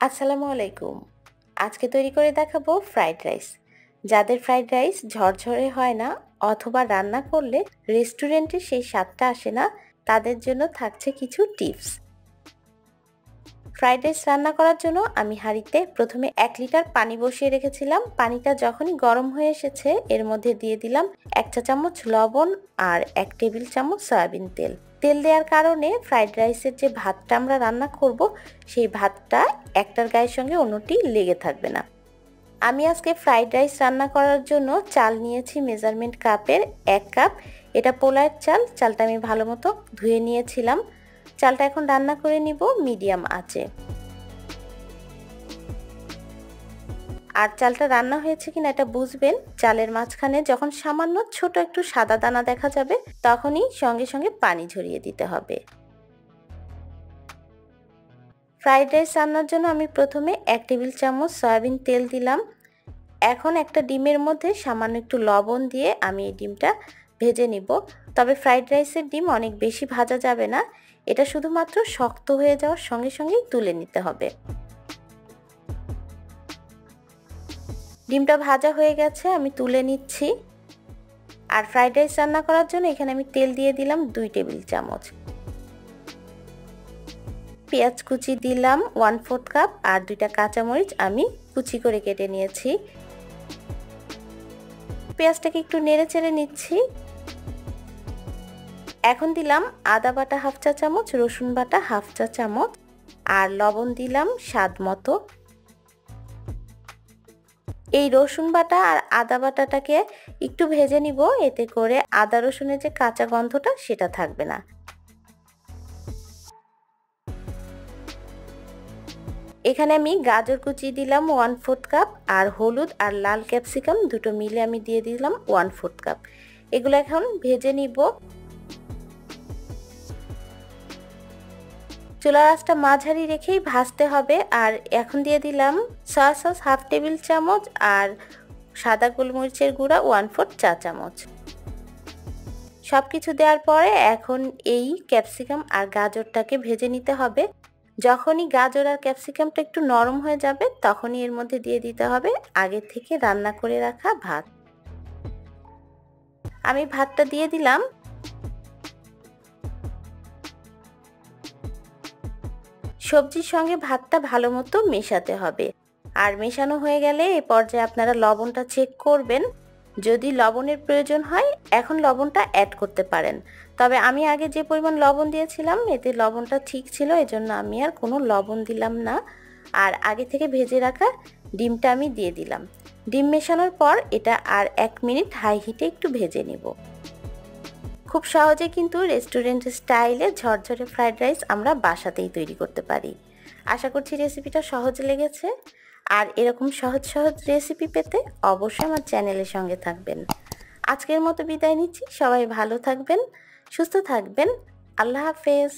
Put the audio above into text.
আসসালামু আলাইকুম। আজকে তৈরি করে দেখাবো ফ্রাইড রাইস। যাদের ফ্রাইড রাইস ঝরঝরে হয় না অথবা রান্না করলে রেস্টুরেন্টে সেই স্বাদটা আসে না, তাদের জন্য থাকছে কিছু টিপস। ফ্রাইড রাইস রান্না করার জন্য আমি হাঁড়িতে প্রথমে 1 লিটার পানি বসিয়ে রেখেছিলাম। পানিটা যখনই গরম হয়ে এসেছে এর মধ্যে দিয়ে দিলাম 1 চা চামচ লবণ আর 1 টেবিল চামচ সয়াবিন তেল। তেল দেওয়ার কারণে ফ্রাইড রাইসের যে ভাতটা আমরা রান্না করব সেই ভাতটা একটার গায়ের সঙ্গে অন্যটি লেগে থাকবে না। আমি আজকে ফ্রাইড রাইস রান্না করার জন্য চাল নিয়েছি মেজারমেন্ট কাপের 1 কাপ। এটা পোলাওয়ের চাল। চালটা আমি ভালো মতো ধুয়ে নিয়েছিলাম। চালটা এখন রান্না করে নিব মিডিয়াম আঁচে। আর চালটা রান্না হয়েছে কিনা এটা বুঝবেন চালের মাঝখানে যখন সামান্য ছোট একটু সাদা দানা দেখা যাবে তখনই সঙ্গে সঙ্গে পানি ঝরিয়ে দিতে হবে। ফ্রাইড রাইস রান্নার জন্য আমি প্রথমে 1 টেবিল চামচ সয়াবিন তেল দিলাম। এখন একটা ডিমের মধ্যে সামান্য একটু লবণ দিয়ে আমি এই ডিমটা ভেজে নিব। তবে ফ্রাইড রাইসের ডিম অনেক বেশি ভাজা যাবে না, এটা শুধুমাত্র শক্ত হয়ে যাওয়ার সঙ্গে সঙ্গেই তুলে নিতে হবে। ডিমটা ভাজা হয়ে গেছে, আমি তুলে নিচ্ছি। আর ফ্রাইড রাইস রান্না করার জন্য এখানে আমি তেল দিয়ে দিলাম 2 টেবিল চামচ। পেঁয়াজ কুচি দিলাম 1/4 কাপ আর 2টা কাঁচামরিচ আমি কুচি করে কেটে নিয়েছি। পেঁয়াজটাকে একটু নেড়ে চেড়ে নিচ্ছি। এখন দিলাম আদা বাটা 1/2 চা চামচ, রসুন বাটা 1/2 চা চামচ আর লবণ দিলাম স্বাদ মতো। এই রসুন বাটা আর আদা বাটাটাকে একটু ভেজে নিব, এতে করে আদা রসুনের যে কাঁচা গন্ধটা সেটা থাকবে না। এখানে আমি গাজর কুচি দিলাম 1/4 কাপ আর হলুদ আর লাল ক্যাপসিকাম দুটো মিলে আমি দিয়ে দিলাম 1/4 কাপ। এগুলো এখন ভেজে নিব। চুলার আঁচটা মাঝারি রেখেই ভাজতে হবে। আর এখন দিয়ে দিলাম সয়া সস 1/2 টেবিল চামচ আর সাদা গোলমরিচের গুঁড়া 1/4 চা চামচ। সব কিছু দেওয়ার পরে এখন এই ক্যাপসিকাম আর গাজরটাকে ভেজে নিতে হবে। যখনই গাজর আর ক্যাপসিকামটা একটু নরম হয়ে যাবে তখনই এর মধ্যে দিয়ে দিতে হবে আগে থেকে রান্না করে রাখা ভাত। আমি ভাতটা দিয়ে দিলাম। সবজির সঙ্গে ভাতটা ভালো মতো মেশাতে হবে। আর মেশানো হয়ে গেলে এই পর্যায়ে আপনারা লবণটা চেক করবেন। যদি লবণের প্রয়োজন হয় এখন লবণটা অ্যাড করতে পারেন। তবে আমি আগে যে পরিমাণ লবণ দিয়েছিলাম এতে লবণটা ঠিক ছিল, এজন্য আমি আর কোনো লবণ দিলাম না। আর আগে থেকে ভেজে রাখা ডিমটা আমি দিয়ে দিলাম। ডিম মেশানোর পর এটা আর 1 মিনিট হাই হিটে একটু ভেজে নেব। খুব সহজে কিন্তু রেস্টুরেন্ট স্টাইলে ঝরঝরে ফ্রাইড রাইস আমরা বাসাতেই তৈরি করতে পারি। আশা করছি রেসিপিটা সহজ লেগেছে। আর এরকম সহজ সহজ রেসিপি পেতে অবশ্যই আমার চ্যানেলের সঙ্গে থাকবেন। আজকের মতো বিদায় নিচ্ছি। সবাই ভালো থাকবেন, সুস্থ থাকবেন। আল্লাহ হাফেজ।